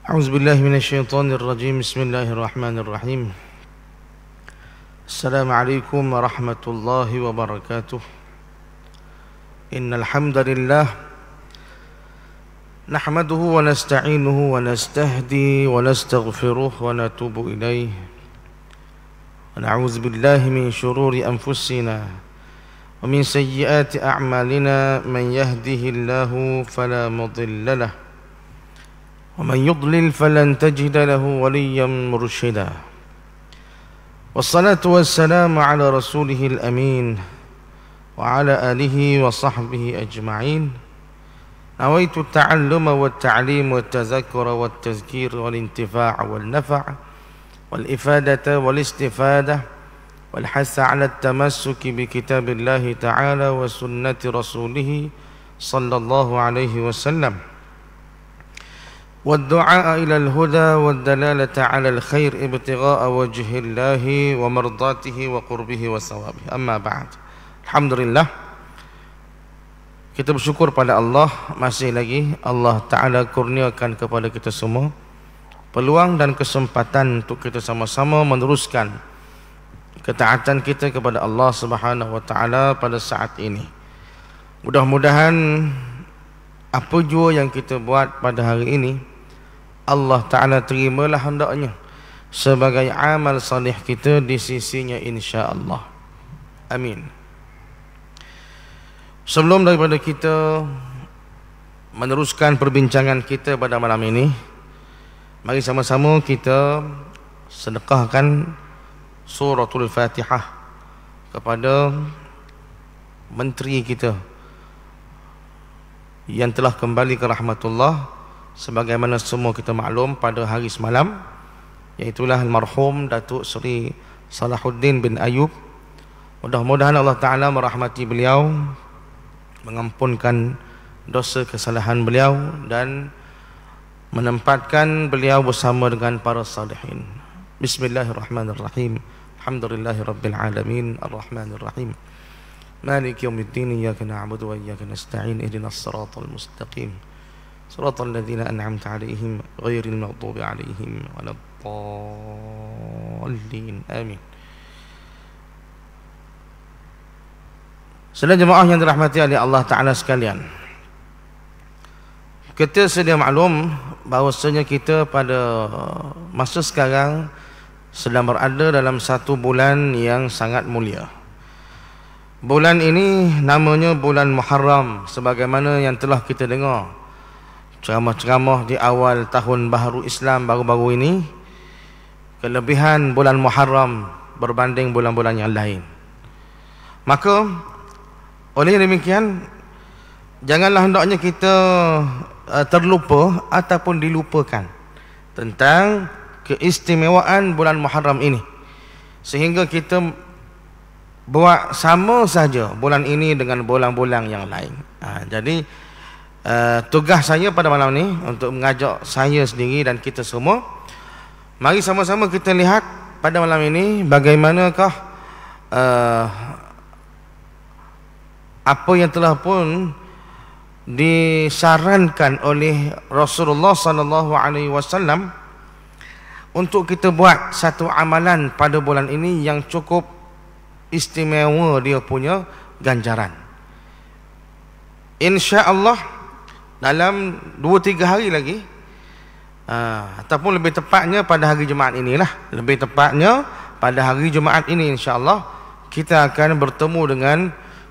أعوذ بالله من الشيطان الرجيم. بسم الله الرحمن الرحيم. السلام عليكم ورحمة الله وبركاته. إن الحمد لله نحمده ونستعينه ونستهدي ونستغفره ونتوب إليه ونعوذ بالله من شرور أنفسنا ومن سيئات أعمالنا. من يهده الله فلا مضل له ومن يضلل فلن تجد له وليا مرشدا. والصلاة والسلام على رسوله الأمين وعلى آله وصحبه أجمعين. نويت التعلم والتعليم والتذكر والتذكير والانتفاع والنفع والإفادة والاستفادة والحث على التمسك بكتاب الله تعالى وسنة رسوله صلى الله عليه وسلم، والدعاء إلى الهدى والدلالة على الخير ابتغاء وجه الله ومرضاته وقربه وثوابه. أما بعد. Alhamdulillah, kita bersyukur pada Allah, masih lagi Allah Ta'ala kurniakan kepada kita semua peluang dan kesempatan untuk kita sama-sama meneruskan ketaatan kita kepada Allah Subhanahu wa Ta'ala pada saat ini. Mudah-mudahan apa jua yang kita buat pada hari ini Allah Ta'ala terimalah hendaknya sebagai amal salih kita di sisinya, insya-Allah. Amin. Sebelum daripada kita meneruskan perbincangan kita pada malam ini, mari sama-sama kita sedekahkan suratul Fatihah kepada menteri kita yang telah kembali ke rahmatullah. Sebagaimana semua kita maklum pada hari semalam, iaitulah almarhum Datuk Seri Salahuddin bin Ayub. Mudah-mudahan Allah Ta'ala merahmati beliau, mengampunkan dosa kesalahan beliau dan menempatkan beliau bersama dengan para salihin. Bismillahirrahmanirrahim. Alhamdulillahirabbil alamin, arrahmanirrahim, maliki yaumiddin, iyyaka na'budu wa iyyaka nasta'in, ihdinas siratal mustaqim, siratal ladzina an'amta 'alaihim ghairil maghdubi 'alaihim waladdallin. Amin. Saudara jemaah yang dirahmati oleh Allah Ta'ala sekalian, kita sedia maklum bahawasanya kita pada masa sekarang sedang berada dalam satu bulan yang sangat mulia. Bulan ini namanya bulan Muharram, sebagaimana yang telah kita dengar ceramah-ceramah di awal tahun baharu Islam baru-baru ini, kelebihan bulan Muharram berbanding bulan-bulan yang lain. Maka oleh demikian, janganlah hendaknya kita terlupa ataupun dilupakan tentang keistimewaan bulan Muharram ini, sehingga kita buat sama saja bulan ini dengan bulan-bulan yang lain. Jadi tugas saya pada malam ini untuk mengajak saya sendiri dan kita semua, mari sama-sama kita lihat pada malam ini bagaimanakah apa yang telah pun disarankan oleh Rasulullah sallallahu alaihi wasallam untuk kita buat satu amalan pada bulan ini yang cukup istimewa dia punya ganjaran. Insya-Allah dalam 2-3 hari lagi, ataupun lebih tepatnya pada hari Jumaat inilah, lebih tepatnya pada hari Jumaat ini insya-Allah kita akan bertemu dengan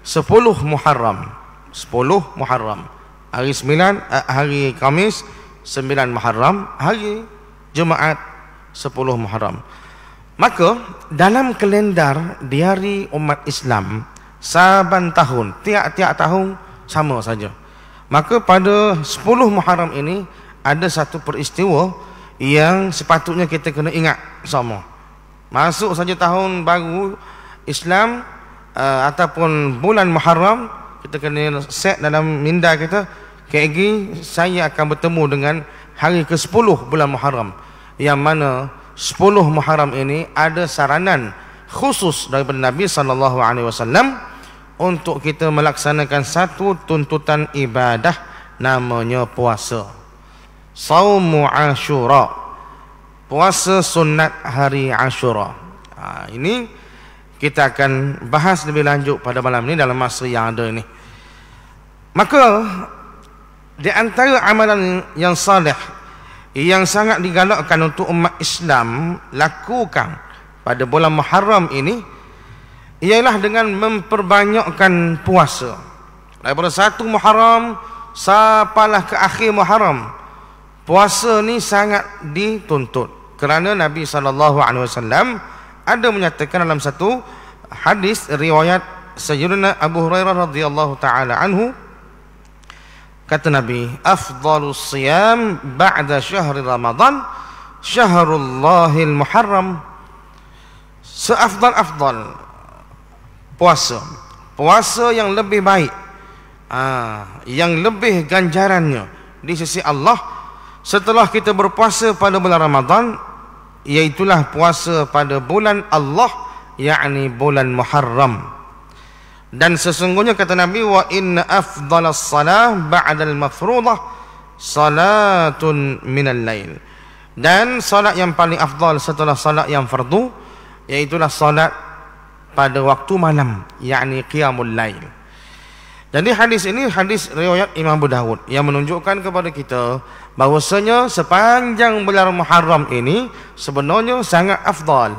10 Muharram. 10 Muharram. Hari 9, hari Khamis 9 Muharram, hari Jumaat 10 Muharram. Maka dalam kalendar diari umat Islam saban tahun, tiap-tiap tahun sama saja. Maka pada 10 Muharram ini ada satu peristiwa yang sepatutnya kita kena ingat sama. Masuk saja tahun baru Islam ataupun bulan Muharram, kita kena set dalam minda kita, KG saya akan bertemu dengan hari ke-10 bulan Muharram, yang mana 10 Muharram ini ada saranan khusus daripada Nabi SAW untuk kita melaksanakan satu tuntutan ibadah namanya puasa. Saumu Ashura, puasa sunat hari Ashura. Ini kita akan bahas lebih lanjut pada malam ini dalam masa yang ada ini. Maka di antara amalan yang saleh yang sangat digalakkan untuk umat Islam lakukan pada bulan Muharram ini ialah dengan memperbanyakkan puasa. Daripada 1 Muharram sampailah ke akhir Muharram, puasa ni sangat dituntut. Kerana Nabi SAW ada menyatakan dalam satu hadis riwayat Sayyidina Abu Hurairah radhiyallahu taala anhu, kata Nabi, afdalus siyam ba'da syahri Ramadan syahrullahil Muharram. Seafdal-afdal puasa yang lebih baik, yang lebih ganjarannya di sisi Allah setelah kita berpuasa pada bulan Ramadan, iaitulah puasa pada bulan Allah, yakni bulan Muharram. Dan sesungguhnya kata Nabi, wa inna afdalas salah ba'dal mafruḍah salatun minal lail. Dan salat yang paling afdal setelah salat yang fardu, iaitulah salat pada waktu malam, yakni qiyamul lail. Jadi hadis ini hadis riwayat Imam Abu Dawud yang menunjukkan kepada kita bahwasanya sepanjang bulan Muharram ini sebenarnya sangat afdal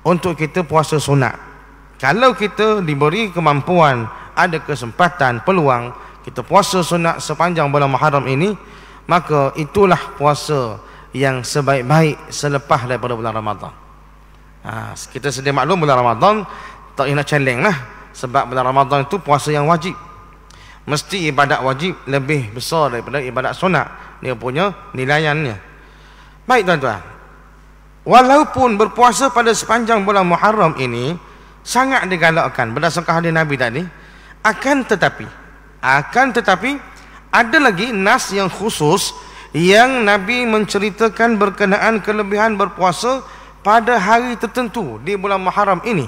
untuk kita puasa sunat. Kalau kita diberi kemampuan, ada kesempatan, peluang, kita puasa sunat sepanjang bulan Muharram ini, maka itulah puasa yang sebaik-baik selepas daripada bulan Ramadan. Kita sedia maklum bulan Ramadan tak nak celeng lah, sebab bulan Ramadan itu puasa yang wajib. Mesti ibadat wajib lebih besar daripada ibadat sunat, dia punya nilaiannya. Baik tuan-tuan, walaupun berpuasa pada sepanjang bulan Muharram ini sangat digalakkan berdasarkan hadis Nabi tadi, akan tetapi ada lagi nas yang khusus yang Nabi menceritakan berkenaan kelebihan berpuasa pada hari tertentu di bulan Muharram ini,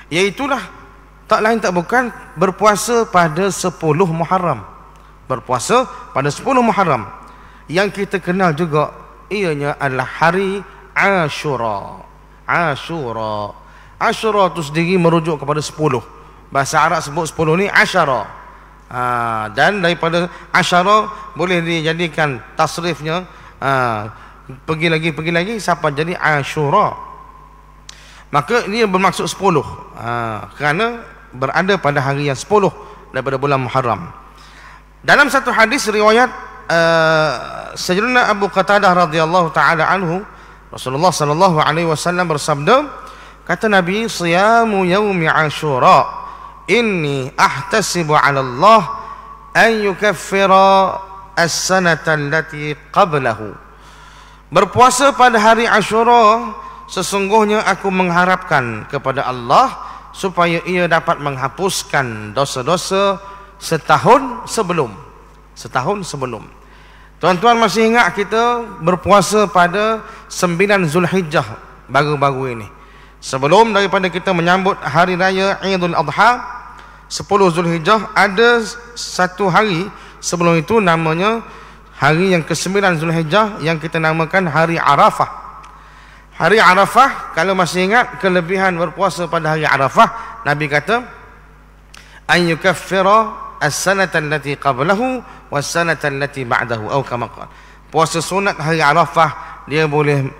iaitulah tak lain tak bukan berpuasa pada 10 Muharram. Berpuasa pada 10 Muharram yang kita kenal juga ianya adalah hari Ashura. Ashura itu sendiri merujuk kepada 10. Bahasa Arab sebut 10 ni Ashara. Dan daripada Ashara boleh dijadikan tasrifnya pergi lagi sampai jadi Ashura. Maka ini bermaksud 10 kerana berada pada hari yang 10 daripada bulan Muharram. Dalam satu hadis riwayat Sayyidina Abu Qatadah radhiyallahu taala anhu, Rasulullah sallallahu alaihi wasallam bersabda, kata Nabi, siyamu yaumi Ashura inni ahtasibu 'ala Allah an yukaffira as-sanata allati qablahu. Berpuasa pada hari Ashura, sesungguhnya aku mengharapkan kepada Allah supaya ia dapat menghapuskan dosa-dosa setahun sebelum. Tuan-tuan masih ingat kita berpuasa pada 9 Zulhijjah baru-baru ini. Sebelum daripada kita menyambut hari raya Idul Adha 10 Zulhijjah, ada satu hari sebelum itu namanya hari yang ke-9 Zulhijjah yang kita namakan hari Arafah. Hari Arafah, kalau masih ingat kelebihan berpuasa pada hari Arafah, Nabi kata an yukaffira as-sanata allati qablahu was-sanata allati ba'dahu atau kama qala. Puasa sunat hari Arafah, dia boleh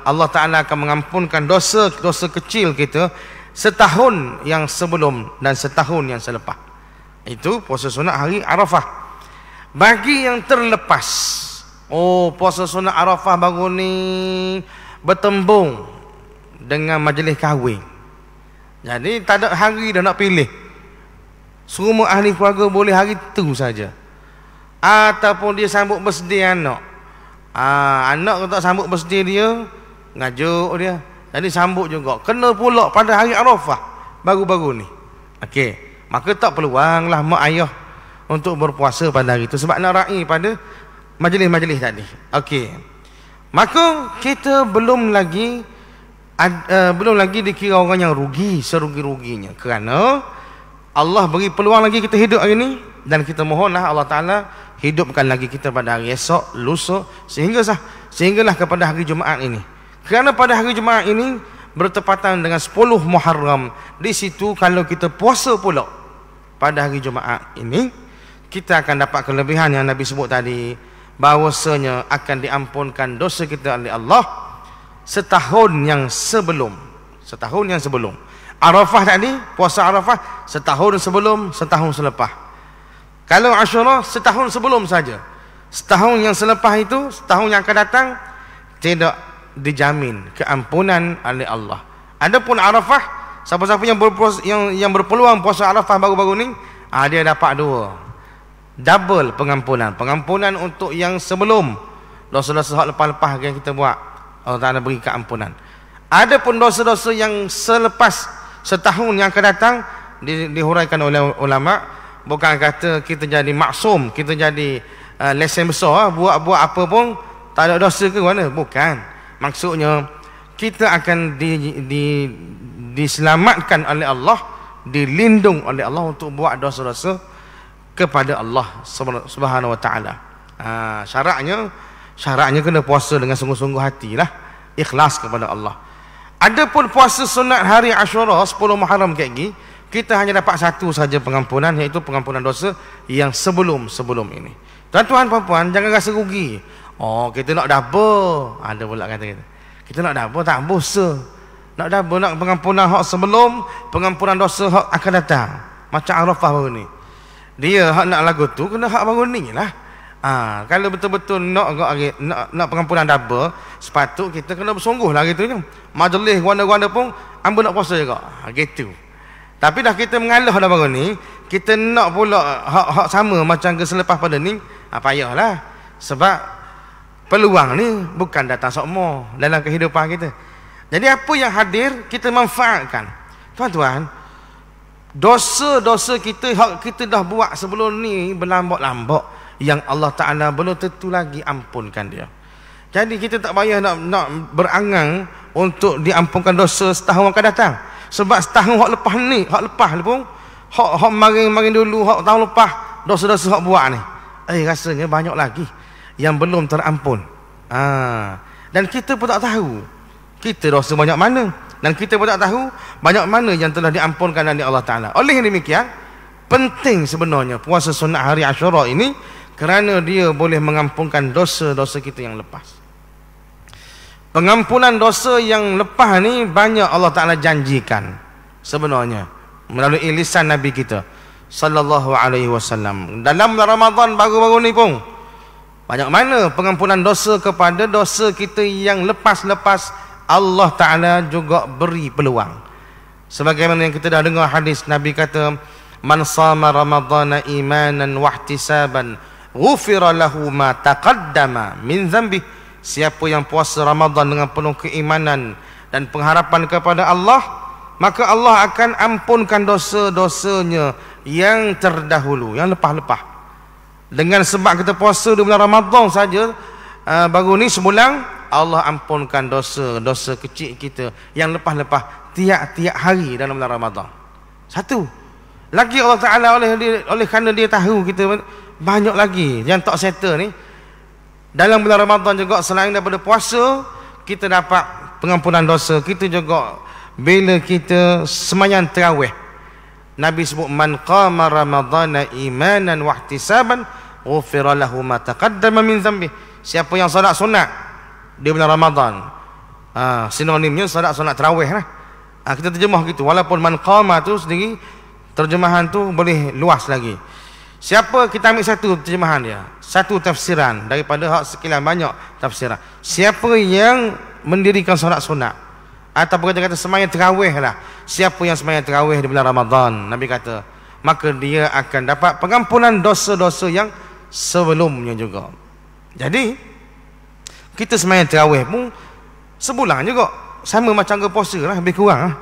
Allah Ta'ala akan mengampunkan dosa-dosa kecil kita setahun yang sebelum dan setahun yang selepas. Itu puasa sunat hari Arafah. Bagi yang terlepas, puasa sunat Arafah baru ni bertembung dengan majlis kahwin, jadi tak ada hari dah nak pilih, semua ahli keluarga boleh hari tu saja. Ataupun dia sambut birthday anak, anak tak sambut birthday dia, ngajuk dia, jadi sambut juga, kena pula pada hari Arafah baru-baru ni. Okey, maka tak peluang lah mak ayah untuk berpuasa pada hari itu, sebab nak raih pada majlis-majlis tadi. Okey, maka kita belum lagi dikira orang yang rugi serugi-ruginya, kerana Allah beri peluang lagi kita hidup hari ini, dan kita mohonlah Allah Ta'ala hidupkan lagi kita pada hari esok, lusa, sehinggalah kepada hari Jumaat ini. Kerana pada hari Jumaat ini bertepatan dengan 10 Muharram. Di situ kalau kita puasa pula pada hari Jumaat ini, kita akan dapat kelebihan yang Nabi sebut tadi, bahawasanya akan diampunkan dosa kita oleh Allah setahun yang sebelum. Arafah tadi, puasa Arafah setahun sebelum, setahun selepas. Kalau Ashura setahun sebelum saja. Setahun yang selepas itu, setahun yang akan datang, tidak dijamin keampunan oleh Allah. Adapun Arafah, siapa-siapa yang berpeluang puasa Arafah baru-baru ni, dia dapat double pengampunan untuk yang sebelum, dosa-dosa hak lepas-lepas yang kita buat, Allah Ta'ala beri keampunan. Adapun dosa-dosa yang selepas setahun yang akan datang, dihuraikan oleh ulama, bukan kata kita jadi maksum, kita jadi lesen besar, buat apa pun tak ada dosa ke mana, bukan. Maksudnya kita akan diselamatkan oleh Allah, dilindung oleh Allah untuk buat dosa-dosa kepada Allah Subhanahu wa taala. Syaratnya kena puasa dengan sungguh-sungguh hatilah, ikhlas kepada Allah. Adapun puasa sunat hari Ashura 10 Muharram kayak gini, kita hanya dapat satu saja pengampunan, iaitu pengampunan dosa yang sebelum ini. Tuan-tuan puan-puan, jangan rasa rugi. Kita nak double. Ada pula kata kita nak double, tak bosa. Nak double, nak pengampunan hak sebelum, pengampunan dosa hak akan datang. Macam Arafah baru ni, dia hak nak lagu tu kena hak baru ni lah. Kalau betul-betul nak pengampunan double, sepatut kita kena bersungguh lah gitu kan. Majlis guanda-guanda pun ambil nak puasa juga. Gitu. Tapi dah kita mengalah dah baru ni, kita nak pula hak sama macam ke selepas pada ni, payahlah. Sebab peluang ni bukan datang semua dalam kehidupan kita. Jadi apa yang hadir kita manfaatkan. Tuan-tuan, dosa-dosa kita hak kita dah buat sebelum ni berlambak-lambak, yang Allah Ta'ala belum tentu lagi ampunkan dia. Jadi kita tak payah nak berangang untuk diampunkan dosa setahun akan datang. Sebab setahun hak lepas ni, hak lepas pun, hak maring dulu, hak tahun lepas, dosa-dosa hak buat ni, rasanya banyak lagi yang belum terampun. Dan kita pun tak tahu kita dosa banyak mana, dan kita pun tak tahu banyak mana yang telah diampunkan oleh Allah Ta'ala. Oleh demikian, penting sebenarnya puasa sunat hari Ashura ini, kerana dia boleh mengampunkan dosa-dosa kita yang lepas. Pengampunan dosa yang lepas ni banyak Allah Ta'ala janjikan sebenarnya melalui lisan Nabi kita sallallahu alaihi wasallam. Dalam Ramadan baru-baru ni pun banyak mana pengampunan dosa kepada dosa kita yang lepas-lepas, Allah Ta'ala juga beri peluang. Sebagaimana yang kita dah dengar hadis, Nabi kata, man sama ramadhana imanan wahtisaban ghufira lahu ma taqaddama min dhanbi. Siapa yang puasa Ramadan dengan penuh keimanan dan pengharapan kepada Allah, maka Allah akan ampunkan dosa-dosanya yang terdahulu, yang lepas-lepas. Dengan sebab kita puasa di bulan Ramadan saja, baru ni sebulan, Allah ampunkan dosa-dosa kecil kita yang lepas-lepas tiap-tiap hari dalam bulan Ramadan. Satu lagi, Allah Ta'ala oleh kerana dia tahu kita banyak lagi yang tak settle ni, dalam bulan Ramadan juga selain daripada puasa, kita dapat pengampunan dosa kita juga bila kita sembahyang tarawih. Nabi sebut, man qama ramadhana imanan wa ihtisaban ghufira lahu ma taqaddama min dhanbi. Siapa yang solat sunat di bulan Ramadan, sinonimnya solat tarawih lah. Kita terjemah gitu, walaupun man qama tu sendiri terjemahan tu boleh luas lagi. Siapa, kita ambil satu terjemahan dia, satu tafsiran daripada hak sekian banyak tafsiran. Siapa yang mendirikan solat sunat, ataupun kita kata sembahyang tarawih lah, siapa yang sembahyang tarawih di bulan Ramadan, Nabi kata, maka dia akan dapat pengampunan dosa-dosa yang sebelumnya juga. Jadi kita sembahyang tarawih pun sebulan juga, sama macam ke puasa lah, lebih kurang lah.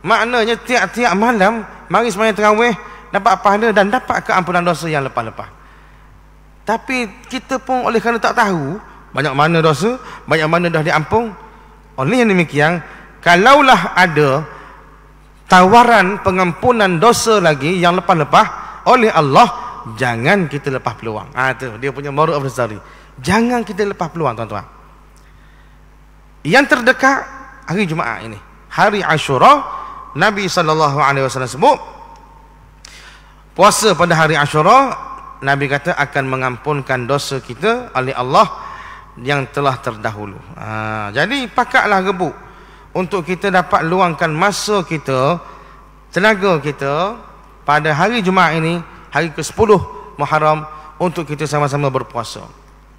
Maknanya tiap-tiap malam mari sembahyang tarawih, dapat pahala dan dapat keampunan dosa yang lepas-lepas. Tapi kita pun oleh kerana tak tahu banyak mana dosa, banyak mana dah diampun. Oleh yang demikian, kalaulah ada tawaran pengampunan dosa lagi yang lepas-lepas oleh Allah, jangan kita lepas peluang. Tu dia punya moral of the story. Jangan kita lepas peluang, tuan-tuan. Yang terdekat hari Jumaat ini, hari Ashura, Nabi SAW sebut puasa pada hari Ashura, Nabi kata akan mengampunkan dosa kita oleh Allah yang telah terdahulu. Jadi pakatlah rebut untuk kita dapat luangkan masa kita, tenaga kita pada hari Jumaat ini, hari ke-10 Muharram, untuk kita sama-sama berpuasa.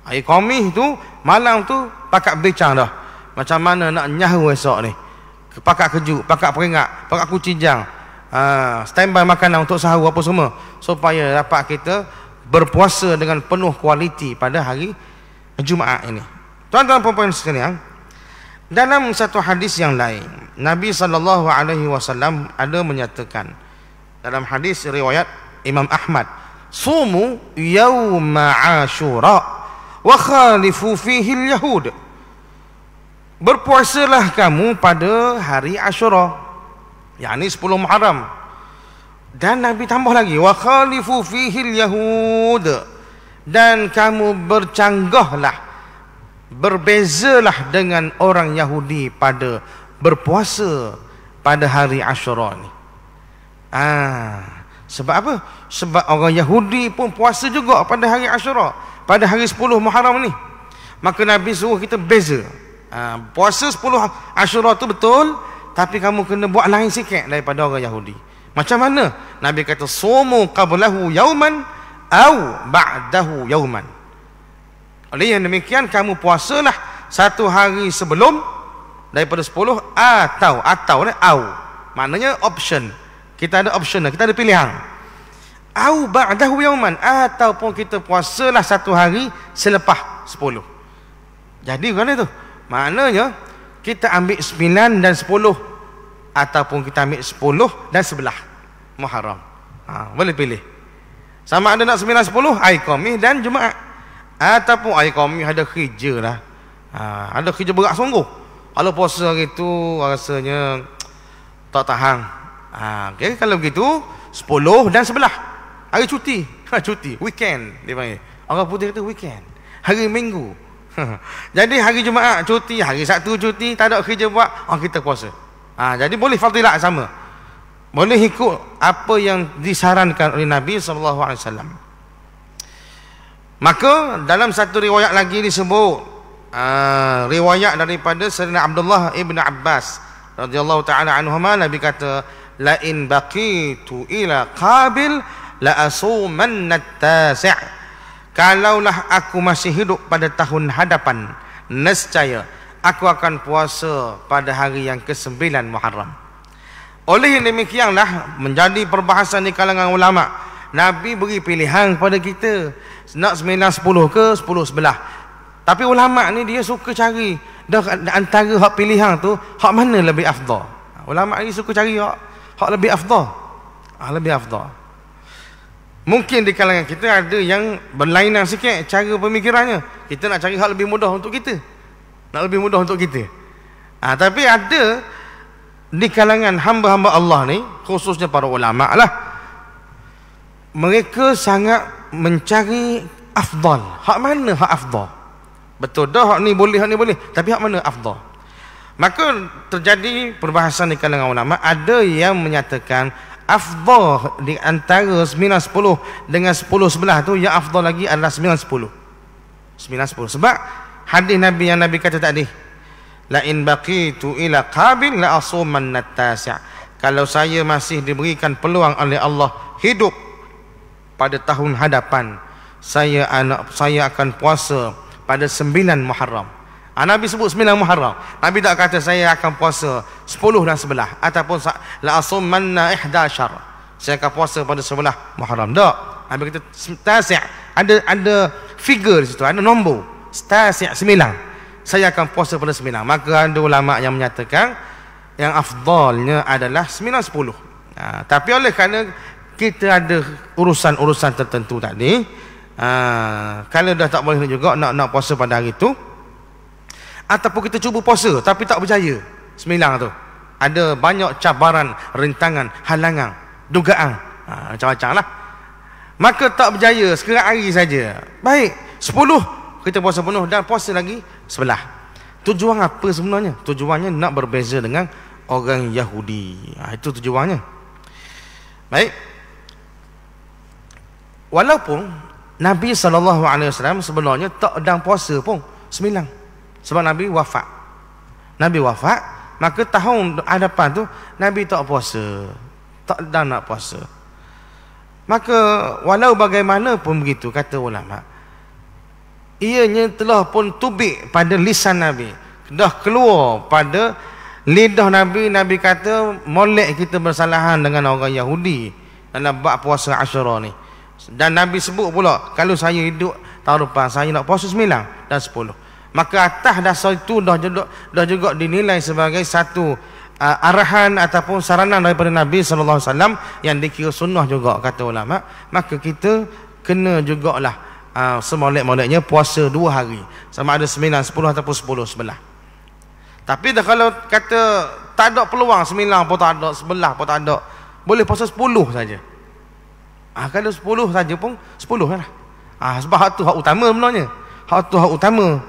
Hari Khamis tu, malam tu pakat bincang dah macam mana nak nyahu esok ni. Pakat kejut, pakat peringat, pakat kucing-jang, standby makanan untuk sahur apa semua, supaya dapat kita berpuasa dengan penuh kualiti pada hari Jumaat ini. Tuan-tuan puan-puan sekalian, dalam satu hadis yang lain, Nabi SAW ada menyatakan, dalam hadis riwayat Imam Ahmad, sumu yawma Ashura wa khalifu fihi al-yahud. Berpuasalah kamu pada hari Ashura, yakni 10 Muharram. Dan Nabi tambah lagi, wa khalifu fihi al-yahud, dan kamu bercanggahlah, berbezalah dengan orang Yahudi pada berpuasa pada hari Ashura ni. Sebab apa? Sebab orang Yahudi pun puasa juga pada hari Ashura, pada hari 10 Muharram ni. Maka Nabi suruh kita beza. Puasa 10 Ashura tu betul, tapi kamu kena buat lain sikit daripada orang Yahudi. Macam mana? Nabi kata, sumu qablahu yauman au ba'dahu yauman. Oleh yang demikian, kamu puasalah satu hari sebelum daripada 10, atau ni au, maknanya option. Kita ada option, kita ada pilihan. Au ba'dahu yauman, ataupun kita puasalah satu hari selepas 10. Jadi kan itu, maknanya kita ambil 9 dan 10, ataupun kita ambil 10 dan 11 Muharram. Boleh pilih. Sama ada nak 9, 10 hari Khamis dan Jumaat, ataupun hari Khamis ada kerja lah, ada kerja berat sungguh. Kalau puasa hari tu rasanya tak tahan. Okay, kalau begitu 10 dan 11 hari cuti. Cuti, weekend dia panggil. Orang putih kata weekend, hari Minggu. Jadi hari Jumaat cuti, hari Sabtu cuti, tak ada kerja buat, kita puasa. Jadi boleh fadilat sama. Boleh ikut apa yang disarankan oleh Nabi SAW. Maka dalam satu riwayat lagi disebut, riwayat daripada Sayyidina Abdullah ibn Abbas radhiyallahu ta'ala anhuma, Nabi kata, la in baqitu ila qabil la asumanna at-tasi'. Kalaulah aku masih hidup pada tahun hadapan, nescaya aku akan puasa pada hari yang ke-9 Muharram. Oleh yang demikianlah menjadi perbahasan di kalangan ulama. Nabi beri pilihan kepada kita, nak 9, 10 ke 10, 11. Tapi ulama ni dia suka cari dah antara hak pilihan tu, hak mana lebih afdal. Ulama ni suka cari hak lebih afdal. Lebih afdal. Mungkin di kalangan kita ada yang berlainan sikit cara pemikirannya. Kita nak cari hak lebih mudah untuk kita, nak lebih mudah untuk kita. Tapi ada di kalangan hamba-hamba Allah ni, khususnya para ulama lah, mereka sangat mencari afdal. Hak mana hak afdal? Betul dah, hak ni boleh, hak ni boleh, tapi hak mana afdal? Maka terjadi perbahasan di kalangan ulama. Ada yang menyatakan afdal di antara 9, 10 dengan 10, 11 tu, yang afdal lagi adalah 9, 10. 9, 10. Sebab hadis Nabi yang Nabi kata tadi, la in baqitu ila qabil la asumanna at-tasi'. Kalau saya masih diberikan peluang oleh Allah hidup pada tahun hadapan, saya akan puasa pada 9 Muharram. Nabi sebut 9 Muharram. Nabi tak kata saya akan puasa 10 dan 11, ataupun la asumanna 11, saya akan puasa pada 11 Muharram. Tak. Nabi kata tasi', ada figure di situ, ada nombor. Tasi' 9. Saya akan puasa pada 9. Maka ada ulama yang menyatakan yang afdalnya adalah 9, 10. Tapi oleh kerana kita ada urusan-urusan tertentu tadi, kalau dah tak boleh juga nak puasa pada hari itu, ataupun kita cuba puasa tapi tak berjaya 9 tu, ada banyak cabaran, rintangan, halangan, dugaan, macam-macam lah. maka tak berjaya, sekarang hari saja. Baik, 10 kita puasa penuh dan puasa lagi sebelah. Tujuan apa sebenarnya? Tujuannya nak berbeza dengan orang Yahudi. Itu tujuannya. Baik. Walaupun Nabi SAW sebenarnya tak sedang puasa pun 9. Sebab Nabi wafat. Nabi wafat, maka tahun hadapan tu Nabi tak puasa. Tak sedang nak puasa. Maka walau bagaimanapun begitu, kata ulama, ianya telah pun tubik pada lisan Nabi, dah keluar pada lidah Nabi. Nabi kata molek kita bersalahan dengan orang Yahudi dalam bab puasa Asyura ni. Dan Nabi sebut pula, kalau saya hidup tahun depan, saya nak puasa 9 dan 10. Maka atas dasar itu dah juga dinilai sebagai satu arahan ataupun saranan daripada Nabi SAW yang dikira sunnah juga, kata ulama. Maka kita kena jugalah semolek-moleknya puasa 2 hari, sama ada 9, 10 ataupun 10 sebelah. Tapi dah kalau kata tak ada peluang, 9 pun tak ada, sebelah pun tak ada, boleh puasa 10 saja. Kalau 10 saja pun 10 lah. Sebab hak tu hak utama sebenarnya. Hak tu hak utama.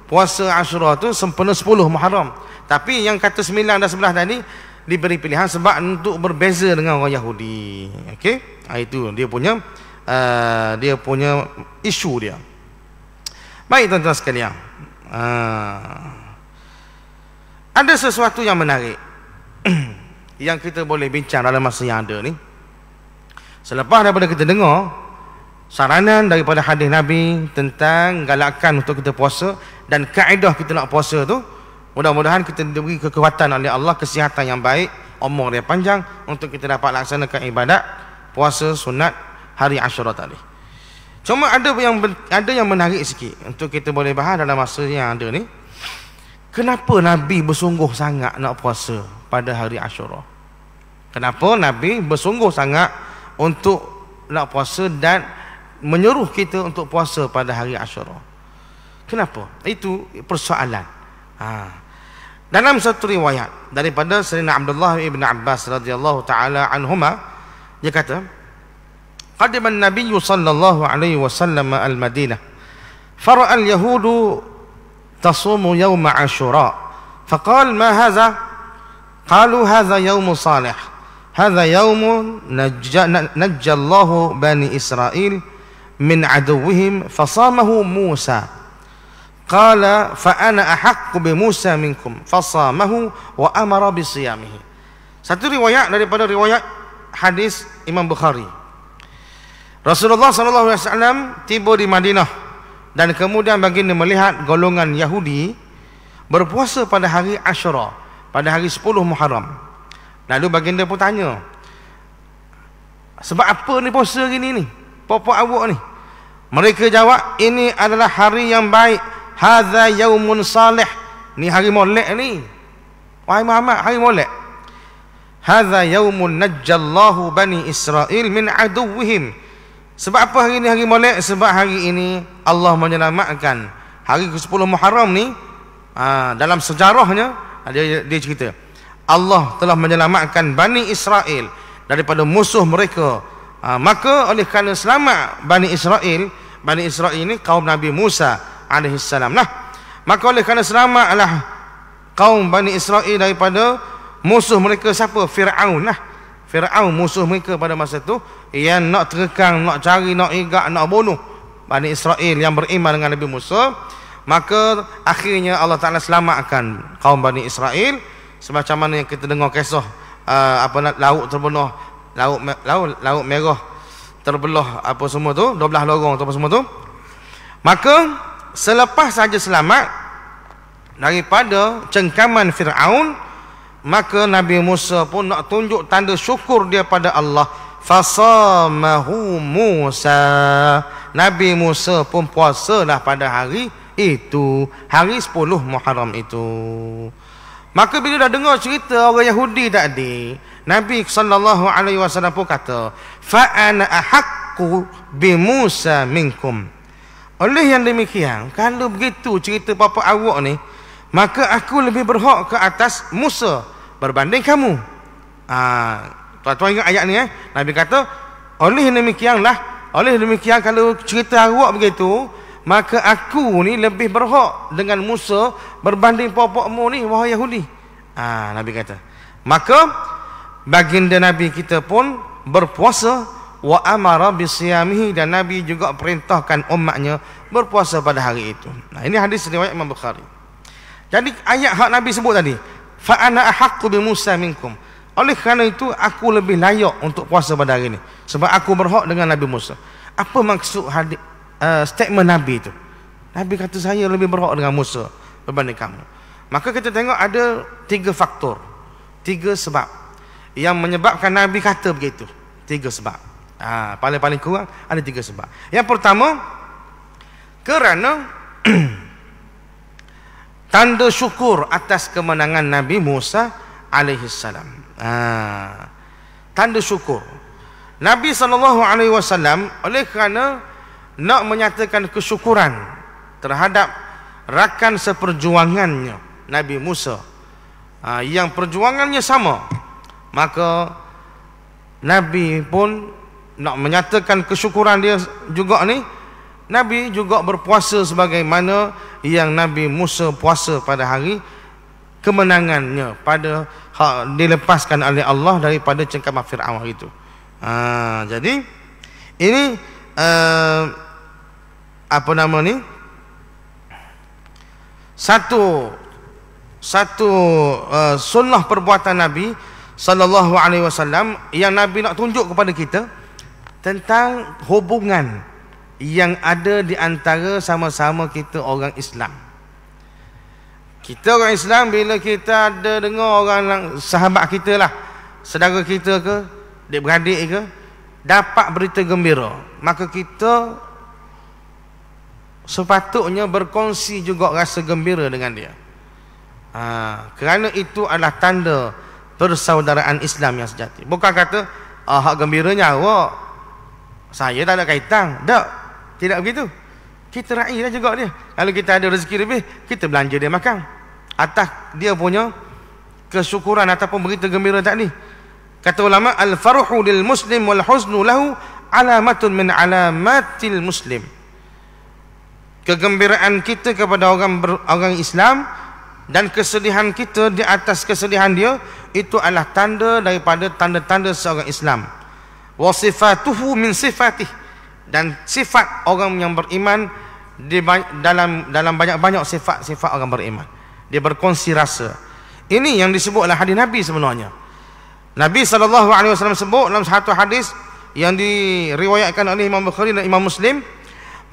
Puasa Asyura tu sempena 10 Muharram. Tapi yang kata 9 dan 11 tadi diberi pilihan sebab untuk berbeza dengan orang Yahudi. Okey? Itu dia punya isu dia. Baik tuan-tuan sekalian. Ada sesuatu yang menarik yang kita boleh bincang dalam masa yang ada ni. Selepas daripada kita dengar saranan daripada hadis Nabi tentang galakan untuk kita puasa dan kaedah kita nak puasa tu, mudah-mudahan kita diberi kekuatan oleh Allah, kesihatan yang baik, umur yang panjang untuk kita dapat laksanakan ibadat puasa sunat hari Asyura tadi. Cuma ada yang menarik sikit untuk kita boleh bahas dalam masa yang ada ni. Kenapa Nabi bersungguh sangat nak puasa pada hari Asyura? Kenapa Nabi bersungguh sangat untuk nak puasa dan menyuruh kita untuk puasa pada hari Asyura? Kenapa? Itu persoalan. Dalam satu riwayat daripada Sayyidina Abdullah ibn Abbas radhiyallahu taala anhuma, dia kata, qadima an-nabiy sallallahu alaihi wasallam al-Madinah fara'a al-yahudu tasumu yawm Ashura faqala ma hadha qalu hadha yawm salih hadha yawm najja Allah bani Israil min aduwwihim fasamahu Musa qala fa ana ahaqqu bi Musa minkum fasamahu wa amara bi siyamihi. Satu riwayat daripada riwayat hadis Imam Bukhari. Rasulullah SAW tiba di Madinah dan kemudian baginda melihat golongan Yahudi berpuasa pada hari Asyura, pada hari 10 Muharram. Lalu baginda pun tanya, sebab apa ni puasa hari ni? Apa awak ni? Mereka jawab, ini adalah hari yang baik. Hadza yaumun salih. Ni hari molek ni. Wahai Muhammad, hari molek. Hadza yaumun najjallahu bani Israil min aduwwihim. Sebab apa hari ni hari molek? Sebab hari ini Allah menyelamatkan. Hari ke-10 Muharram ni, dalam sejarahnya dia cerita, Allah telah menyelamatkan Bani Israel daripada musuh mereka. Maka oleh kerana selamat Bani Israel ini kaum Nabi Musa alaihissalam lah. Maka oleh kerana selamatlah kaum Bani Israel daripada musuh mereka, siapa? Fir'aun lah. Fir'aun musuh mereka pada masa itu, yang nak terkang, nak cari, nak igak, nak bunuh Bani Israel yang beriman dengan Nabi Musa. Maka akhirnya Allah Ta'ala selamatkan kaum Bani Israel. Semacam mana yang kita dengar kisah laut terbelah, laut merah terbelah, apa semua tu, 12 lorong tu, apa semua tu. Maka selepas saja selamat daripada cengkaman Fir'aun, maka Nabi Musa pun nak tunjuk tanda syukur dia pada Allah. Fasamahu Musa. Nabi Musa pun puasalah pada hari itu, hari 10 Muharram itu. Maka bila dah dengar cerita orang Yahudi tadi, Nabi SAW pun kata, fa ana ahaqqu bi Musa minkum. Oleh yang demikian, kalau begitu cerita papa awak ni, maka aku lebih berhak ke atas Musa berbanding kamu. Tuan-tuan ingat ayat ni Nabi kata, oleh demikianlah Oleh demikian kalau cerita awak begitu, maka aku ni lebih berhak dengan Musa berbanding pokokmu ni wahai Yahudi. Nabi kata. Maka baginda Nabi kita pun berpuasa, wa amara bisiyamihi, dan Nabi juga perintahkan umatnya berpuasa pada hari itu. Ini hadis riwayat Imam Bukhari. Jadi ayat hak Nabi sebut tadi, fa ana ahaqqu bi Musa minkum. Oleh kerana itu aku lebih layak untuk puasa pada hari ini sebab aku berhak dengan Nabi Musa. Apa maksud hadis statement Nabi itu? Nabi kata saya lebih berhak dengan Musa berbanding kamu. Maka kita tengok ada 3 faktor, 3 sebab yang menyebabkan Nabi kata begitu. 3 sebab. Paling-paling kurang ada 3 sebab. Yang pertama, kerana tanda syukur atas kemenangan Nabi Musa alaihi salam. Tanda syukur. Nabi SAW oleh kerana nak menyatakan kesyukuran terhadap rakan seperjuangannya Nabi Musa, yang perjuangannya sama, maka Nabi pun nak menyatakan kesyukuran dia juga ni. Nabi juga berpuasa sebagaimana yang Nabi Musa puasa pada hari kemenangannya, pada dilepaskan oleh Allah daripada cengkaman Fir'aun itu. Jadi ini apa nama ni, satu sunnah perbuatan Nabi sallallahu alaihi wasallam yang Nabi nak tunjuk kepada kita tentang hubungan yang ada di antara sama-sama kita orang Islam. Kita orang Islam, bila kita ada dengar orang sahabat kita lah, saudara kita ke, adik-beradik ke, dapat berita gembira, maka kita sepatutnya berkongsi juga rasa gembira dengan dia. Kerana itu adalah tanda persaudaraan Islam yang sejati. Bukan kata hak gembiranya awak, saya tak ada kaitan. Tak, tidak begitu. Kita raihlah juga dia. Kalau kita ada rezeki lebih, kita belanja dia makan atas dia punya kesyukuran ataupun berita gembira tadi. Kata ulama, al-farhu lil muslim wal huznu lahu alamatun min alamatil muslim. Kegembiraan kita kepada orang Islam dan kesedihan kita di atas kesedihan dia, itu adalah tanda daripada tanda-tanda seorang Islam. Wa sifatuhu min sifatih, dan sifat orang yang beriman dalam banyak-banyak sifat-sifat orang beriman. Dia berkongsi rasa. Ini yang disebut oleh hadis Nabi sebenarnya. Nabi SAW sebut dalam satu hadis yang diriwayatkan oleh Imam Bukhari dan Imam Muslim,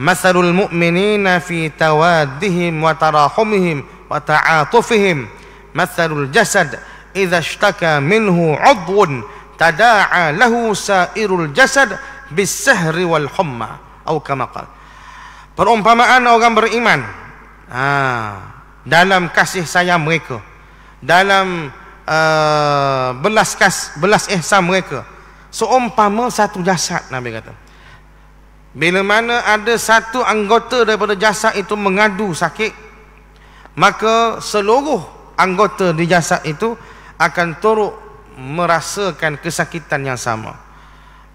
masalul mu'minina fi tawaddihim wa tarahumihim wa ta'atufihim masalul jasad idza ishtaka minhu 'udwun tada'a lahu sa'irul jasad bis-sahri wal humma atau kama qala. Perumpamaan orang beriman dalam kasih sayang mereka, dalam belas ihsan mereka, seumpama satu jasad. Nabi kata, bila mana ada satu anggota daripada jasad itu mengadu sakit, maka seluruh anggota di jasad itu akan turut merasakan kesakitan yang sama.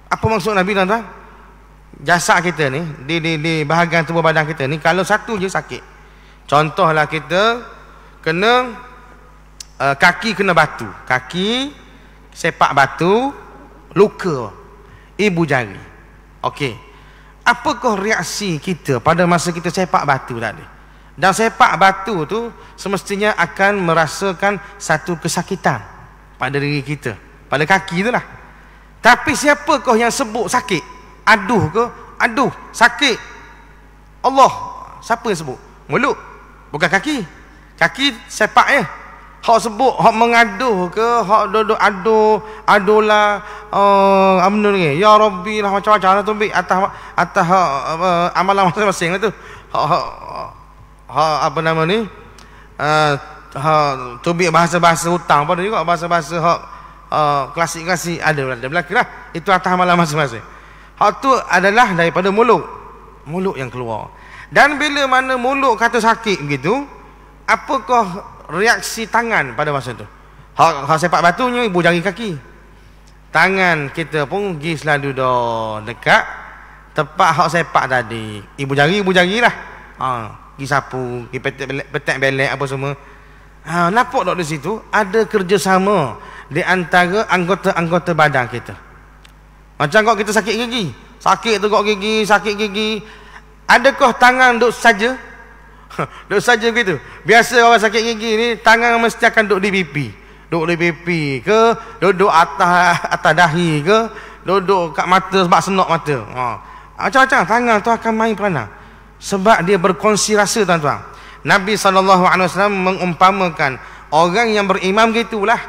Apa maksud Nabi tuan-tuan? Jasad kita ni, di bahagian tubuh badan kita ni, kalau satu je sakit, contohlah kita kena kaki kena batu, kaki sepak batu, luka ibu jari. Okey, apakah reaksi kita pada masa kita sepak batu tadi? Dan sepak batu tu semestinya akan merasakan satu kesakitan pada diri kita, pada kaki tu lah. Tapi siapakah yang sebut sakit? Aduh ke? Aduh, sakit. Allah. Siapa yang sebut? Mulut, bukan kaki. Kaki sepak je. Hak sebut, hak mengaduh ke, hak duduk adulah apa ni? Ya Rabbi lah, macam-macam lah tu atas amalan masing-masing lah tu. Apa nama ni? Tubik bahasa-bahasa hutang pada juga, bahasa-bahasa klasik-klasik ada berlaku lah. Itu atas amalan masing-masing. Hak tu adalah daripada mulut yang keluar. Dan bila mana mulut kata sakit begitu, apakah reaksi tangan pada masa tu? Hak sepak batunya ibu jari kaki. Tangan kita pun pergi selalu dah dekat Tepak hak sepak tadi. Ibu jari lah. Pergi sapu, pergi petak belek apa semua. Nampak tak di situ ada kerjasama di antara anggota-anggota badan kita. Macam kok kita sakit gigi, sakit gigi, adakah tangan duk saja? Duk saja begitu. Biasa orang sakit gigi ni tangan mesti akan duk di pipi ke, duduk atas dahi ke, duduk kat mata sebab senok mata. Macam-macam tangan tu akan main peranan sebab dia berkongsi rasa, tuan-tuan. Nabi SAW mengumpamakan orang yang beriman gitulah,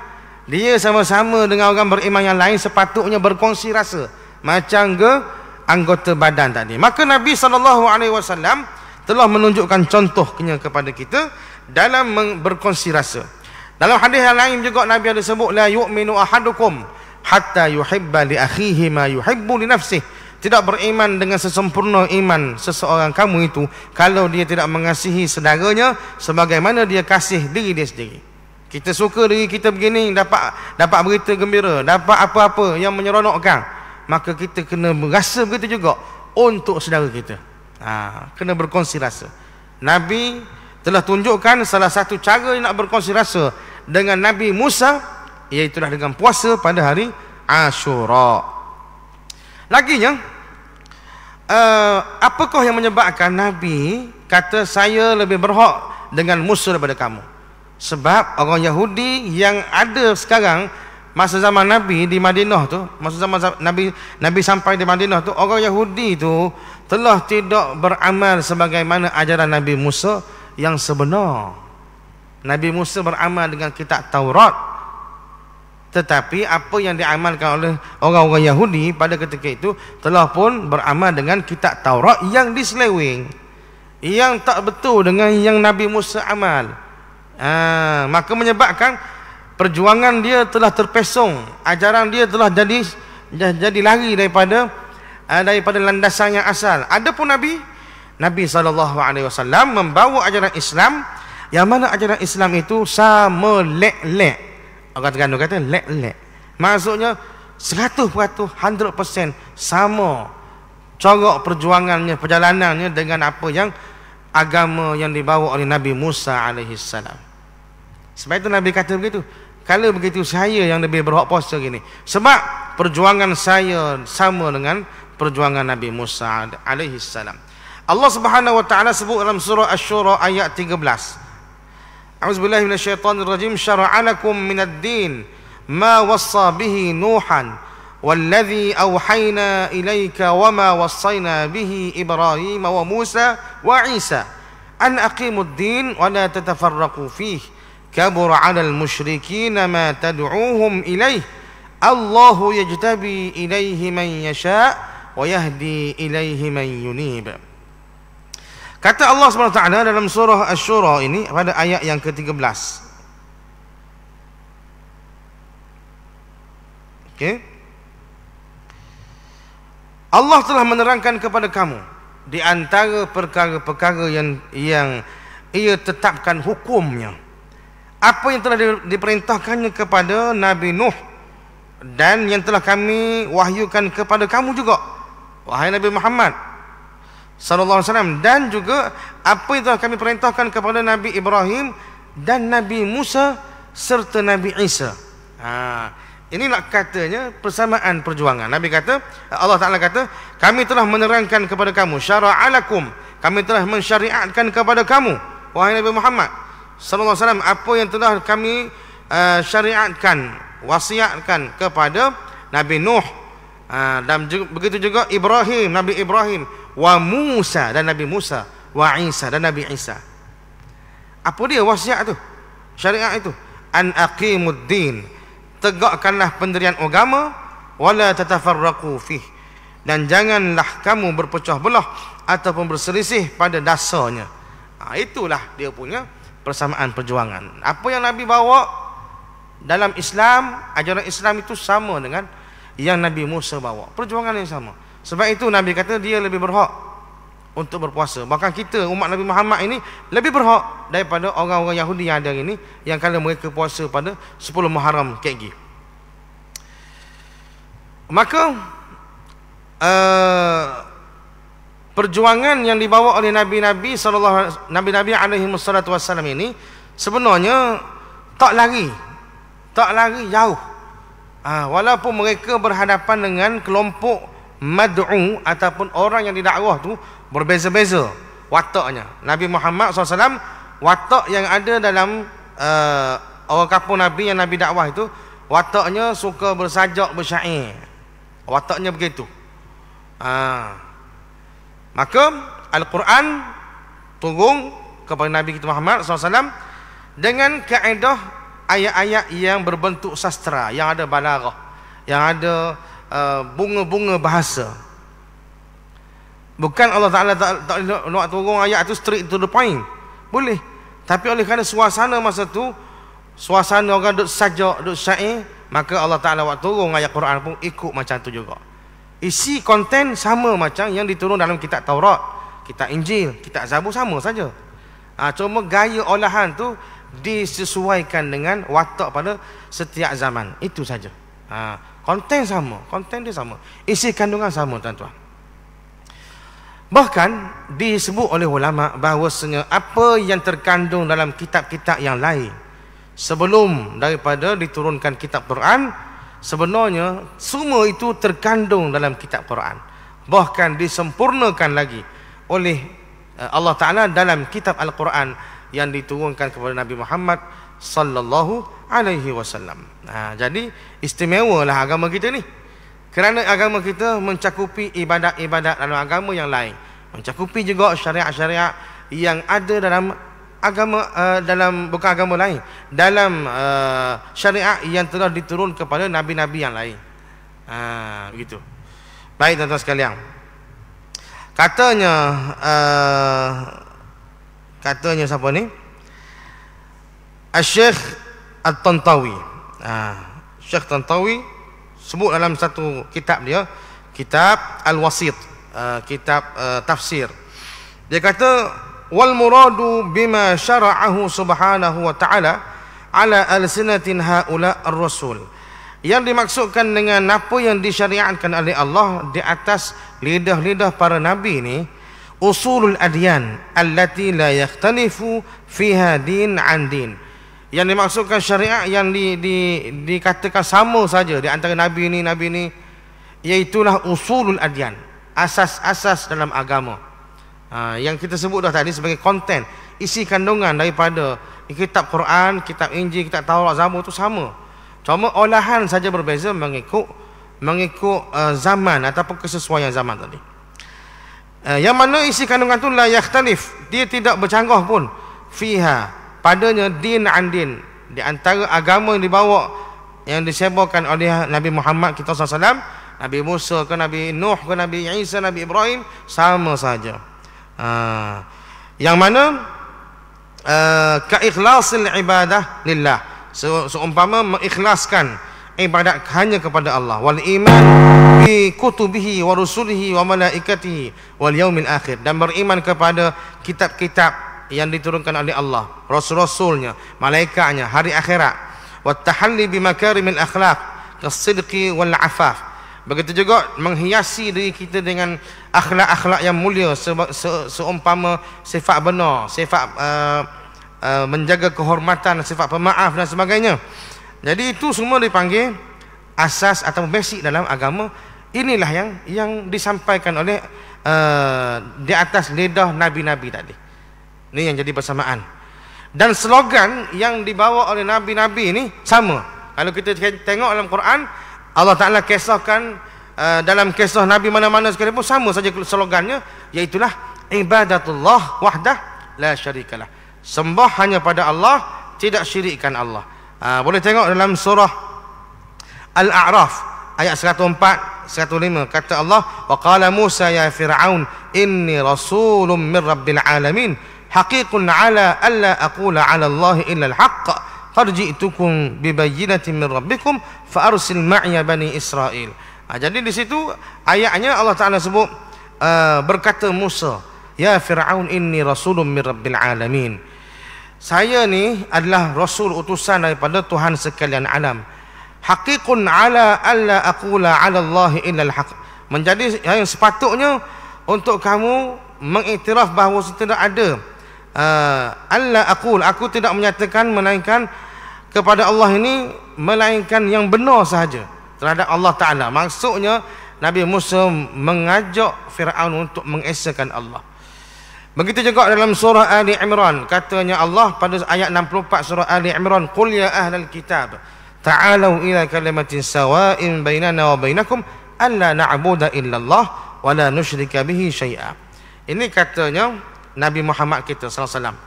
dia sama-sama dengan orang beriman yang lain sepatutnya berkongsi rasa macam ke anggota badan tadi. Maka Nabi SAW telah menunjukkan contohnya kepada kita dalam berkongsi rasa. Dalam hadis yang lain juga Nabi ada sebut, la yu'minu ahadukum hatta yuhibba li akhihi ma yuhibbu li nafsihi. Tidak beriman dengan sesempurna iman seseorang kamu itu kalau dia tidak mengasihi saudaranya sebagaimana dia kasih diri dia sendiri. Kita suka diri kita begini, dapat berita gembira, dapat apa-apa yang menyeronokkan, maka kita kena berasa begitu juga untuk saudara kita. Kena berkongsi rasa. Nabi telah tunjukkan salah satu cara nak berkongsi rasa dengan Nabi Musa, iaitu dengan puasa pada hari Ashura. Laginya, apakah yang menyebabkan Nabi kata saya lebih berhak dengan Musa daripada kamu? Sebab orang Yahudi yang ada sekarang masa zaman Nabi di Madinah tu, masa zaman Nabi sampai di Madinah tu, orang Yahudi tu telah tidak beramal sebagaimana ajaran Nabi Musa yang sebenar. Nabi Musa beramal dengan kitab Taurat, tetapi apa yang diamalkan oleh orang-orang Yahudi pada ketika itu telah pun beramal dengan kitab Taurat yang diseleweng, yang tak betul dengan yang Nabi Musa amal. Maka menyebabkan perjuangan dia telah terpesong, ajaran dia telah jadi lari daripada landasan yang asal. Adapun Nabi SAW membawa ajaran Islam, yang mana ajaran Islam itu sama lek-lek. Orang Terengganu kata lek-lek. Maksudnya 100%, 100% sama corak perjuangannya, perjalanannya dengan apa yang agama yang dibawa oleh Nabi Musa AS. Sebab itu Nabi kata begitu. Kalau begitu saya yang lebih berhak puasa gini, sebab perjuangan saya sama dengan perjuangan Nabi Musa AS. Allah Subhanahu wa taala sebut dalam surah Asy-Syura ayat 13. A'udzubillahi minasyaitonirrajim. Syara'a lakum minad din ma wassa bihi Nuhan walladzi awhayna ilaika wama wassayna bihi Ibrahim wa Musa wa Isa an aqimud din wa la tatafarraqu fihi kabura 'alal musyrikin ma tad'uuhum ilaih Allahu yajtabi ilaihi man yasha wa yahdi ilaihi man yunib. Kata Allah SWT dalam surah Asy-Syura ini pada ayat yang ke-13. Okay. Allah telah menerangkan kepada kamu di antara perkara-perkara yang ia tetapkan hukumnya, apa yang telah diperintahkannya kepada Nabi Nuh dan yang telah kami wahyukan kepada kamu juga, wahai Nabi Muhammad sallallahu alaihi wasallam, dan juga apa yang telah kami perintahkan kepada Nabi Ibrahim dan Nabi Musa serta Nabi Isa. Inilah katanya persamaan perjuangan. Nabi kata, Allah Ta'ala kata, kami telah menerangkan kepada kamu, syara'alakum, kami telah mensyariatkan kepada kamu, wahai Nabi Muhammad sallallahu alaihi wasallam, apa yang telah kami syariatkan, wasiatkan kepada Nabi Nuh, dan begitu juga Ibrahim, Nabi Ibrahim, wa Musa dan Nabi Musa, wa Isa dan Nabi Isa. Apa dia wasiat tu, syariat itu? An aqimuddin, tegakkanlah pendirian agama, wala tatafarraqu fih, dan janganlah kamu berpecah belah ataupun berselisih pada dasarnya. Itulah dia punya persamaan perjuangan. Apa yang Nabi bawa dalam Islam, ajaran Islam itu sama dengan yang Nabi Musa bawa, perjuangan yang sama. Sebab itu Nabi kata dia lebih berhak untuk berpuasa. Bahkan kita umat Nabi Muhammad ini lebih berhak daripada orang-orang Yahudi yang ada ini, yang kalau mereka puasa pada 10 Muharram KG. Maka perjuangan yang dibawa oleh nabi-nabi nabi-nabi alaihi wassalatu wassalam ini sebenarnya tak lari jauh. Walaupun mereka berhadapan dengan kelompok mad'u ataupun orang yang didakwah tu berbeza-beza wataknya. Nabi Muhammad SAW, watak yang ada dalam orang kampung Nabi yang Nabi dakwah itu, wataknya suka bersajak, bersyair. Wataknya begitu. Maka Al-Quran turun kepada Nabi kita Muhammad SAW dengan kaedah ayat-ayat yang berbentuk sastra, yang ada balaghah, yang ada bunga-bunga bahasa. Bukan Allah Ta'ala tak nak turun ayat tu straight to the point, boleh. Tapi oleh kerana suasana masa tu, suasana orang duk sajak, duk syair, maka Allah Ta'ala waktu turun ayat Quran pun ikut macam tu juga. Isi konten sama macam yang diturun dalam kitab Taurat, kitab Injil, kitab Zabur, sama saja. Cuma gaya olahan tu disesuaikan dengan watak pada setiap zaman. Itu saja. Konten sama, konten dia sama, isi kandungan sama, tuan-tuan. Bahkan disebut oleh ulama bahawasanya apa yang terkandung dalam kitab-kitab yang lain sebelum daripada diturunkan kitab Quran, sebenarnya semua itu terkandung dalam kitab Quran, bahkan disempurnakan lagi oleh Allah Ta'ala dalam kitab Al-Quran yang diturunkan kepada Nabi Muhammad sallallahu alaihi wasallam. Jadi istimewalah agama kita ni, kerana agama kita mencakupi ibadat-ibadat dalam agama yang lain, mencakupi juga syariat-syariat yang ada dalam agama bukan agama lain, dalam syariat yang telah diturun kepada nabi-nabi yang lain. Begitu. Baik tuan-tuan sekalian, katanya siapa ni? Syekh At-Tantawi. Syekh Tantawi sebut dalam satu kitab dia, kitab Al-Wasit, kitab tafsir. Dia kata, wal muradu bima syara'ahu subhanahu wa ta'ala ala alsinatin haula ar-rasul. Yang dimaksudkan dengan apa yang disyariatkan oleh Allah di atas lidah-lidah para nabi ini, usulul adyan allati la yakhtalifu fiha din an din. Yang dimaksudkan syariat yang dikatakan sama saja di antara nabi ini, iaitulah usulul adyan, asas-asas dalam agama. Yang kita sebut dah tadi sebagai konten, isi kandungan daripada kitab Quran, kitab Injil, kitab Taurat, Zabur itu sama. Cuma olahan saja berbeza mengikut zaman ataupun kesesuaian zaman tadi. Yang mana isi kandungan itu la yakhtalif, dia tidak bercanggah pun, fiha, padanya din an din, di antara agama yang dibawa, yang disebarkan oleh Nabi Muhammad kita SAW, Nabi Musa ke Nabi Nuh ke Nabi Isa, Nabi Ibrahim, sama saja. Yang mana ka ikhlasil ibadah lillah, seumpama mengikhlaskan ibadat hanya kepada Allah, wal iman bi kutubihi wa rusulihi wa malaikatihi wal yaumil akhir, dan beriman kepada kitab-kitab yang diturunkan oleh Allah, rasul-rasulnya, malaikatnya, hari akhirat, wat tahalli bi makarimil akhlaq kas-sidqi wal afaf. Begitu juga menghiasi diri kita dengan akhlak-akhlak yang mulia, seumpama sifat benar, sifat menjaga kehormatan, sifat pemaaf dan sebagainya. Jadi itu semua dipanggil asas atau basic dalam agama. Inilah yang disampaikan oleh di atas lidah nabi-nabi tadi. Ini yang jadi persamaan. Dan slogan yang dibawa oleh nabi-nabi ini sama. Kalau kita tengok dalam Quran, Allah Ta'ala kisahkan dalam kisah Nabi mana-mana sekalipun sama saja slogannya, iaitulah ibadatullah wahdah la syarikalah, sembah hanya pada Allah, tidak syirikkan Allah. Boleh tengok dalam surah Al-A'raf ayat 104, 105, kata Allah, wa qala Musa ya Fir'aun inni rasulun min rabbil alamin haqiqun ala alla aqula ala Allah illa al-haqq qad ji'tukum bibayyinatin min rabbikum fa arsil ma'iya bani Israil. Jadi di situ ayatnya Allah Ta'ala sebut, berkata Musa, ya Fir'aun inni rasulun min rabbil alamin, saya ni adalah rasul utusan daripada Tuhan sekalian alam. Haqiqun ala alla aqula ala Allah illa al-haq, menjadi yang sepatutnya untuk kamu mengiktiraf bahawa tidak ada aku tidak menyatakan melainkan kepada Allah ini melainkan yang benar sahaja terhadap Allah Ta'ala. Maksudnya Nabi Musa mengajak Fir'aun untuk mengesakan Allah. Begitu juga dalam surah Ali Imran, katanya Allah pada ayat 64 surah Ali Imran, qul ya ahlal kitab ta'alu ila kalimatin sawa'in bainana wa bainakum alla na'budu illallah wa la nusyrika bihi syai'a. Ini katanya Nabi Muhammad kita sallallahu alaihi wasallam,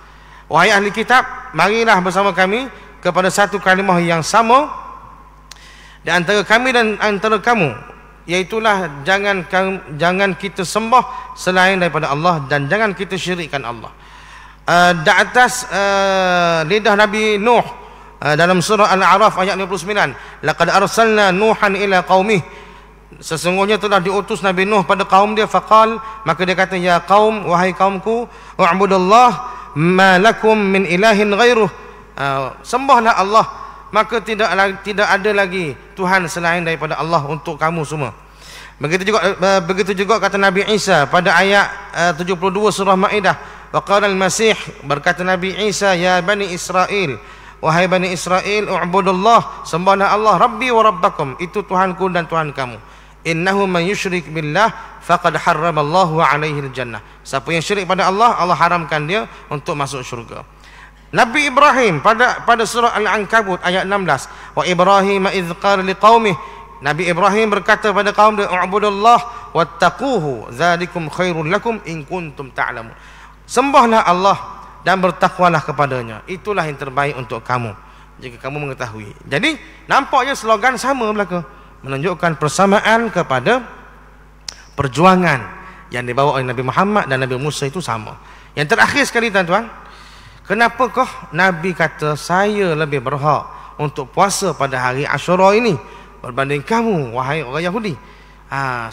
wahai ahli kitab, marilah bersama kami kepada satu kalimah yang sama di antara kami dan antara kamu, iaitulah jangan kita sembah selain daripada Allah dan jangan kita syirikkan Allah. Di atas lidah Nabi Nuh dalam surah Al-A'raf ayat 59, laqad arsalna nuhan ila qaumih, sesungguhnya telah diutus Nabi Nuh pada kaum dia, faqal, maka dia kata, ya qaum, wahai kaumku, u'budullah ma lakum min ilahin ghairuh, sembahlah Allah, maka tidak ada lagi Tuhan selain daripada Allah untuk kamu semua. Begitu juga kata Nabi Isa pada ayat 72 surah Maidah, wa qala al-Masih, berkata Nabi Isa, ya bani Israel, wahai bani Israel, u'budullah, sembahlah Allah, rabbi wa rabbakum, itu Tuhanku dan Tuhan kamu. Innahu man yusyrik billah faqad harramallahu alaihi al-jannah, siapa yang syirik pada Allah, Allah haramkan dia untuk masuk syurga. Nabi Ibrahim pada surah Al-Ankabut ayat 16, wa Ibrahim idz qala liqaumih, Nabi Ibrahim berkata pada kaum dia, u'budullah wattaquhu dzalikum khairul lakum in kuntum ta'lamun, sembahlah Allah dan bertakwalah kepadanya, itulah yang terbaik untuk kamu jika kamu mengetahui. Jadi nampaknya slogan sama belaka, menunjukkan persamaan kepada perjuangan yang dibawa oleh Nabi Muhammad dan Nabi Musa itu sama. Yang terakhir sekali tuan-tuan, kenapakah Nabi kata saya lebih berhak untuk puasa pada hari Ashura ini berbanding kamu wahai orang Yahudi?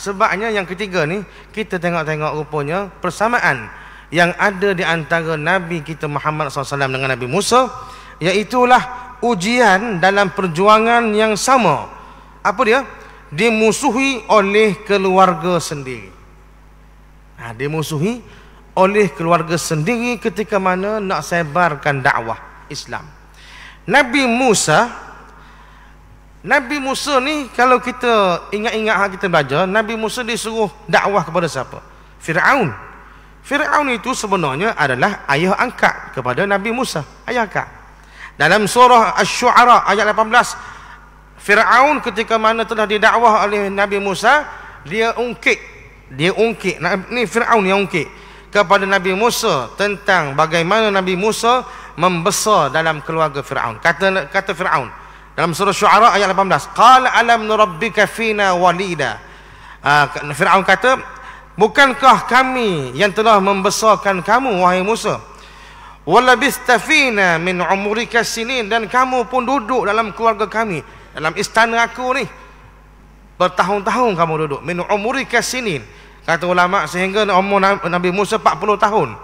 Sebabnya yang ketiga ni, kita tengok-tengok rupanya persamaan yang ada di antara Nabi kita Muhammad SAW dengan Nabi Musa, iaitulah ujian dalam perjuangan yang sama. Apa dia? Dimusuhi oleh keluarga sendiri. Dimusuhi oleh keluarga sendiri ketika mana nak sebarkan dakwah Islam. Nabi Musa ni, kalau kita ingat-ingat kita belajar, Nabi Musa disuruh dakwah kepada siapa? Fir'aun. Fir'aun itu sebenarnya adalah ayah angkat kepada Nabi Musa, ayah angkat. Dalam surah Asy-Syu'ara ayat 18, Fir'aun ketika mana telah didakwah oleh Nabi Musa, dia ungkit, ni Fir'aun yang ungkit kepada Nabi Musa tentang bagaimana Nabi Musa membesar dalam keluarga Fir'aun. Kata Fir'aun dalam surah Syu'ara ayat 18, qala alam nurabbika fina walida, Fir'aun kata, bukankah kami yang telah membesarkan kamu wahai Musa, walabista fina min umrika sinin, dan kamu pun duduk dalam keluarga kami, dalam istana aku ni bertahun-tahun kamu duduk, min umrika sinin, kata ulama, sehingga umur Nabi Musa 40 tahun.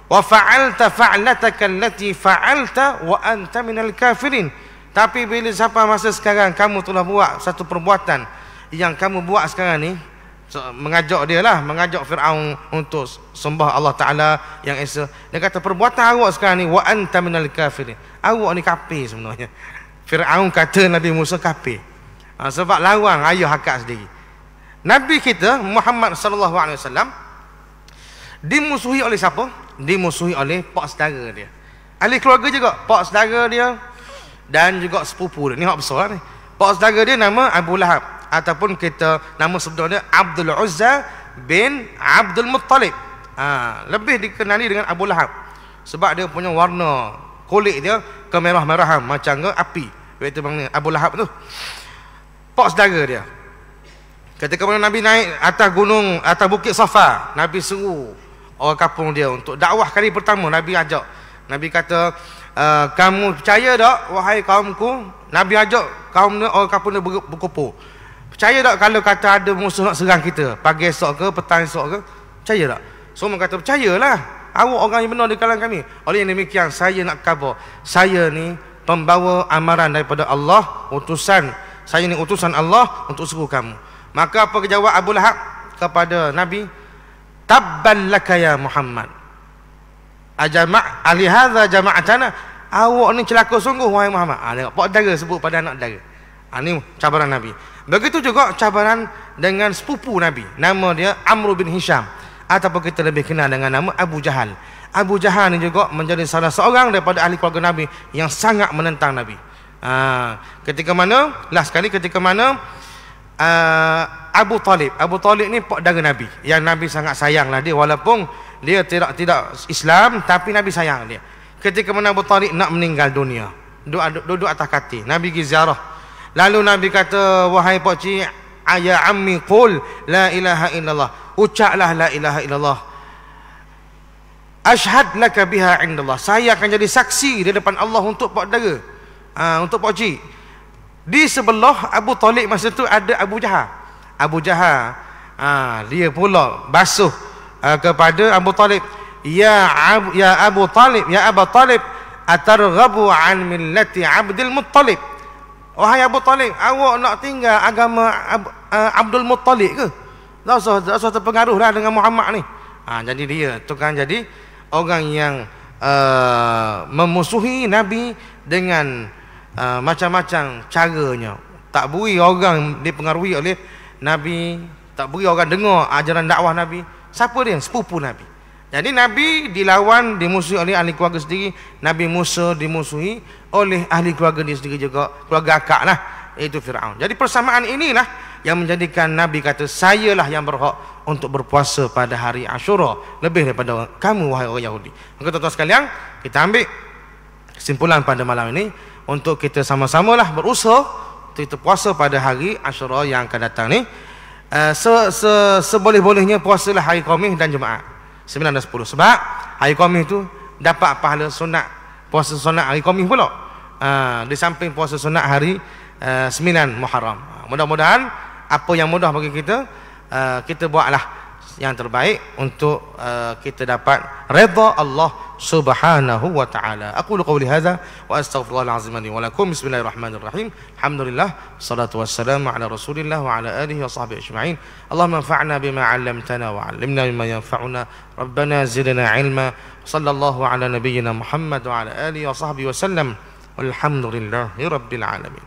Wa fa'alta fa'lataka allati fa'alta wa anta minal kafirin, tapi bila sampai masa sekarang kamu telah buat satu perbuatan yang kamu buat sekarang ni, mengajak Fir'aun untuk sembah Allah Ta'ala yang esa. Dia kata perbuatan awak sekarang ni wa anta minal kafirin, awak ni kafir sebenarnya. Fir'aun kata Nabi Musa kafir, sebab lawan ayah akak sendiri. Nabi kita Muhammad sallallahu alaihi wasallam dimusuhi oleh siapa? Dimusuhi oleh pak saudara dia, ahli keluarga juga, pak saudara dia dan juga sepupu dia. Ni hak besar ni. Pak saudara dia nama Abu Lahab, ataupun kita nama sebenarnya Abdul Uzza bin Abdul Muttalib. Lebih dikenali dengan Abu Lahab sebab dia punya warna kulit dia kemerah-merahan macam ke api. Itu bang Abu Lahab tu, pak saudara dia. Ketika mana Nabi naik atas gunung, atas bukit Safa, Nabi seru orang kampung dia untuk dakwah kali pertama. Nabi ajak, Nabi kata, kamu percaya tak wahai kaumku? Nabi ajak kaum dia, orang kampung dia berkumpul. Percaya tak kalau kata ada musuh nak serang kita pagi esok ke petang esok ke? Percaya tak? Semua kata percayalah, awak orang yang benar di kalangan kami. Oleh yang demikian, saya nak khabar, saya ni pembawa amaran daripada Allah, utusan saya ni utusan Allah untuk suruh kamu. Maka apa jawab Abu Lahab kepada Nabi? tabban laka ya Muhammad. Ajama' ali hadza jama'atana, awak ni celaka sungguh wahai Muhammad. Tengok pak dara sebut pada anak dara. Ni cabaran Nabi. Begitu juga cabaran dengan sepupu Nabi, nama dia Amr bin Hisham, ataupun kita lebih kenal dengan nama Abu Jahal. Abu Jahal ni juga menjadi salah seorang daripada ahli keluarga Nabi yang sangat menentang Nabi. Ketika mana Abu Talib ni pak dara Nabi, yang Nabi sangat sayanglah dia, walaupun dia tidak Islam, tapi Nabi sayang dia. Ketika mana Abu Talib nak meninggal dunia, duduk atas katil, Nabi pergi ziarah. Lalu Nabi kata, wahai pak cik, ya ammi qul la ilaha illallah, ucaplah la ilaha illallah, ashhad laka biha indallah, saya akan jadi saksi di depan Allah untuk pak dara, untuk pak cik. Di sebelah Abu Talib masa tu ada Abu Jahal. Dia pula basuh kepada Abu Talib, ya Abu Talib, ya Abu Talib, atarghabu an millati Abdul Muttalib. Wahai Abu Talib, awak nak tinggal agama Abdul Muttalib ke? Tak usah terpengaruh lah dengan Muhammad ni. Jadi dia tu kan jadi orang yang memusuhi Nabi dengan macam-macam caranya. Tak beri orang dipengaruhi oleh Nabi, tak beri orang dengar ajaran dakwah Nabi. Siapa dia? Sepupu Nabi. Jadi Nabi dilawan, dimusuhi oleh ahli keluarga sendiri. Nabi Musa dimusuhi oleh ahli keluarga dia sendiri juga, keluarga akak lah, iaitu Fir'aun. Jadi persamaan inilah yang menjadikan Nabi kata, sayalah yang berhak untuk berpuasa pada hari Ashura lebih daripada kamu wahai orang Yahudi. Maka tuan-tuan sekalian, kita ambil kesimpulan pada malam ini untuk kita sama-samalah berusaha untuk kita puasa pada hari Ashura yang akan datang ni. Seboleh-bolehnya puasalah hari Khamis dan Jumaat 9 dan 10. Sebab hari Khamis tu dapat pahala sunat, puasa sunat hari Khamis pula, di samping puasa sunat hari 9 Muharram. Mudah-mudahan apa yang mudah bagi kita, kita buatlah yang terbaik untuk kita dapat redha Allah Subhanahu wa taala. Aqulu qawli hadza wa astaghfirullahal azim li wa lakum. Bismillahirrahmanirrahim. Alhamdulillah, salatu wassalamu ala Rasulillah wa ala alihi wa sahbihi ajma'in. Allahumma anfa'na bima 'allamtana wa 'allimna bima yanfa'una. Rabbana zidna 'ilma. Sallallahu ala nabiyyina Muhammad wa ala alihi wa sahbihi wa sallam. Walhamdulillahi rabbil alamin.